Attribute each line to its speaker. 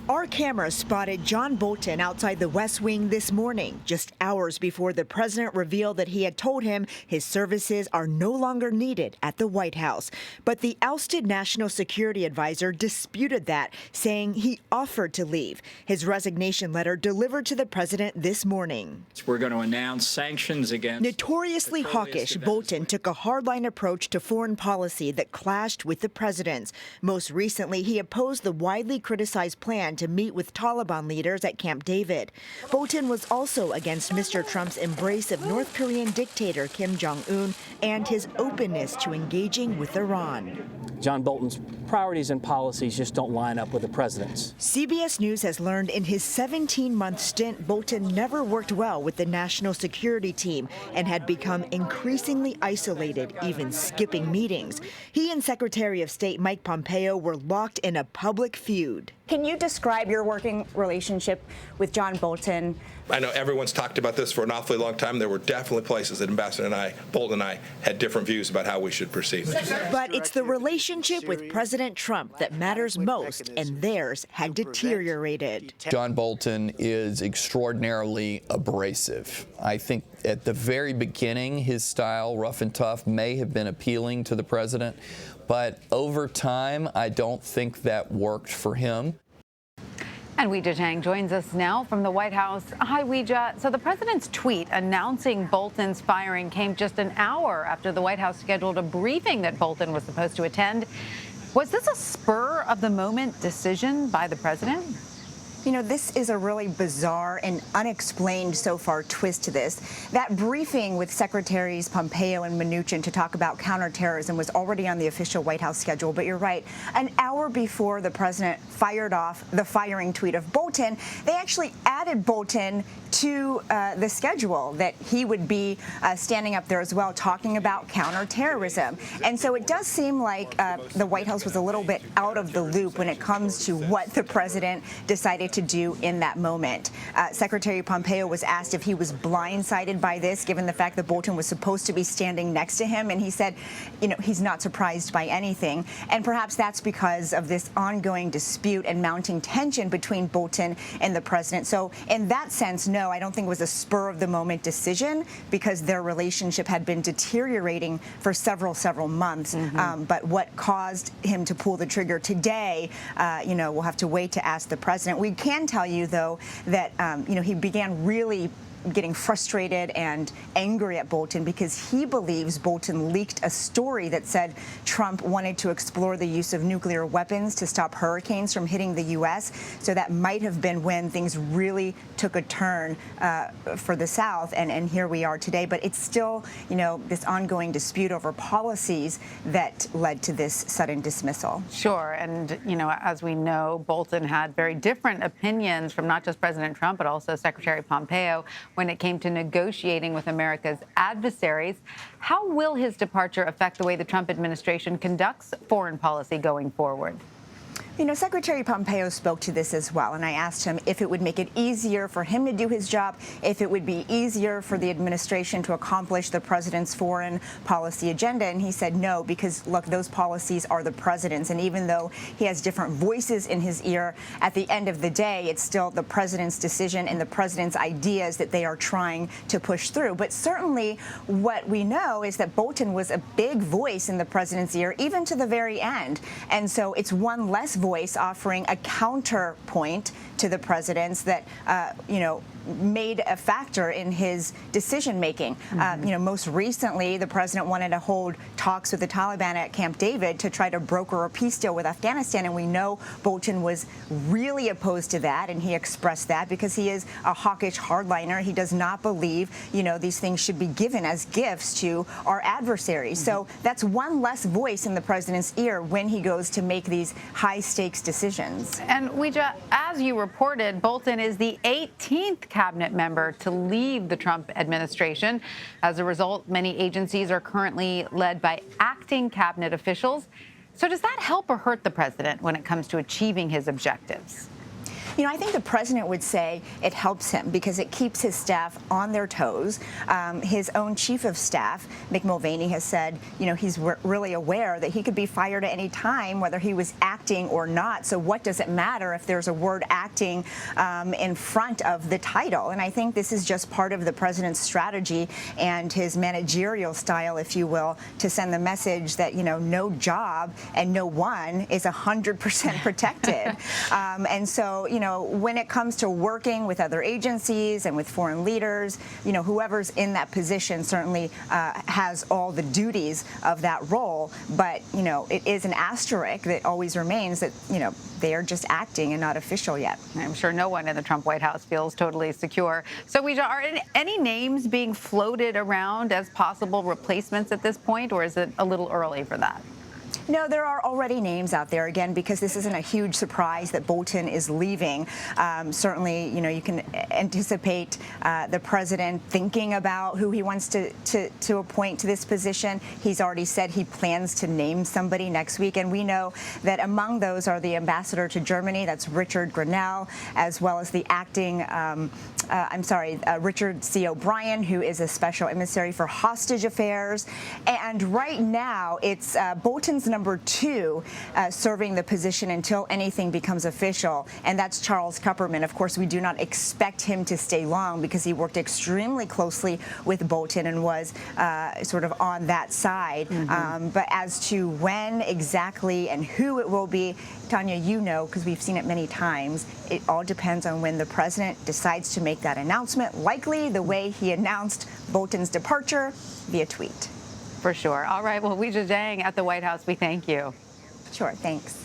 Speaker 1: Our camera spotted John Bolton outside the West Wing this morning, just hours before the president revealed that he had told him his services are no longer needed at the White House. But the ousted national security advisor disputed that, saying he offered to leave. His resignation letter delivered to the president this morning.
Speaker 2: We're going to announce sanctions against...
Speaker 1: Notoriously hawkish, Bolton took a hardline approach to foreign policy that clashed with the president's. Most recently, he opposed the widely criticized plan to meet with Taliban leaders at Camp David. Bolton was also against Mr. Trump's embrace of North Korean dictator Kim Jong-un and his openness to engaging with Iran.
Speaker 3: John Bolton's priorities and policies just don't line up with the president's.
Speaker 1: CBS News has learned in his 17-month stint, Bolton never worked well with the national security team and had become increasingly isolated, even skipping meetings. He and Secretary of State Mike Pompeo were locked in a public feud.
Speaker 4: Can you describe your working relationship with John Bolton?
Speaker 5: I know everyone's talked about this for an awfully long time. There were definitely places that Ambassador Bolton and I had different views about how we should proceed.
Speaker 1: But it's the relationship with President Trump that matters most, and theirs had deteriorated.
Speaker 6: John Bolton is extraordinarily abrasive. I think at the very beginning, his style, rough and tough, may have been appealing to the president. But over time, I don't think that worked for him.
Speaker 7: And Weijia Tang joins us now from the White House. Hi, Weijia. So the president's tweet announcing Bolton's firing came just an hour after the White House scheduled a briefing that Bolton was supposed to attend. Was this a spur-of-the-moment decision by the president?
Speaker 4: You know, this is a really bizarre and unexplained so far twist to this. That briefing with Secretaries Pompeo and Mnuchin to talk about counterterrorism was already on the official White House schedule. But you're right, an hour before the president fired off the firing tweet of Bolton, they actually added Bolton to the schedule that he would be standing up there as well, talking about counterterrorism. And so it does seem like the White House was a little bit out of the loop when it comes to what the president decided to do in that moment. Secretary Pompeo was asked if he was blindsided by this, given the fact that Bolton was supposed to be standing next to him, and he said, you know, he's not surprised by anything. And perhaps that's because of this ongoing dispute and mounting tension between Bolton and the president. So in that sense, no, I don't think it was a spur-of-the-moment decision, because their relationship had been deteriorating for several months. But what caused him to pull the trigger today, you know, we'll have to wait to ask the president. We can tell you, though, that you know, he began really getting frustrated and angry at Bolton because he believes Bolton leaked a story that said Trump wanted to explore the use of nuclear weapons to stop hurricanes from hitting the U.S. So that might have been when things really took a turn for the South, and here we are today. But it's still, you know, this ongoing dispute over policies that led to this sudden dismissal.
Speaker 7: Sure, and, you know, as we know, Bolton had very different opinions from not just President Trump, but also Secretary Pompeo when it came to negotiating with America's adversaries. How will his departure affect the way the Trump administration conducts foreign policy going forward?
Speaker 4: You know, Secretary Pompeo spoke to this as well, and I asked him if it would make it easier for him to do his job, if it would be easier for the administration to accomplish the president's foreign policy agenda, and he said no, because, look, those policies are the president's, and even though he has different voices in his ear, at the end of the day, it's still the president's decision and the president's ideas that they are trying to push through. But certainly what we know is that Bolton was a big voice in the president's ear, even to the very end, and so it's one less voice offering a counterpoint to the president's that, you know, made a factor in his decision making. You know, most recently, the president wanted to hold talks with the Taliban at Camp David to try to broker a peace deal with Afghanistan, and we know Bolton was really opposed to that, and he expressed that because he is a hawkish hardliner. He does not believe, you know, these things should be given as gifts to our adversaries. So that's one less voice in the president's ear when he goes to make these high-stakes decisions.
Speaker 7: And Weijia, as you reported, Bolton is the 18th cabinet member to leave the Trump administration. As a result, many agencies are currently led by acting cabinet officials. So does that help or hurt the president when it comes to achieving his objectives?
Speaker 4: I think the president would say it helps him because it keeps his staff on their toes. His own chief of staff, Mick Mulvaney, has said, he's really aware that he could be fired at any time, whether he was acting or not. So what does it matter if there's a word acting in front of the title? And I think this is just part of the president's strategy and his managerial style, if you will, to send the message that, no job and no one is 100% protected. And so, when it comes to working with other agencies and with foreign leaders, whoever's in that position certainly has all the duties of that role. But, it is an asterisk that always remains that, they are just acting and not official yet.
Speaker 7: I'm sure no one in the Trump White House feels totally secure. So, Weijia, are any names being floated around as possible replacements at this point, or is it a little early for that?
Speaker 4: No, there are already names out there, again, because this isn't a huge surprise that Bolton is leaving. Certainly, you can anticipate the president thinking about who he wants to appoint to this position. He's already said he plans to name somebody next week, and we know that among those are the ambassador to Germany, that's Richard Grenell, as well as the acting, Richard C. O'Brien, who is a special emissary for hostage affairs. And right now, it's Bolton's number 2 serving the position until anything becomes official, and that's Charles Kupperman. Of course, we do not expect him to stay long because he worked extremely closely with Bolton and was sort of on that side. But as to when exactly and who it will be, Tanya, because we've seen it many times, it all depends on when the president decides to make that announcement, likely the way he announced Bolton's departure via tweet.
Speaker 7: For sure. All right. Well, Weijia Jiang at the White House, we thank you.
Speaker 4: Sure. Thanks.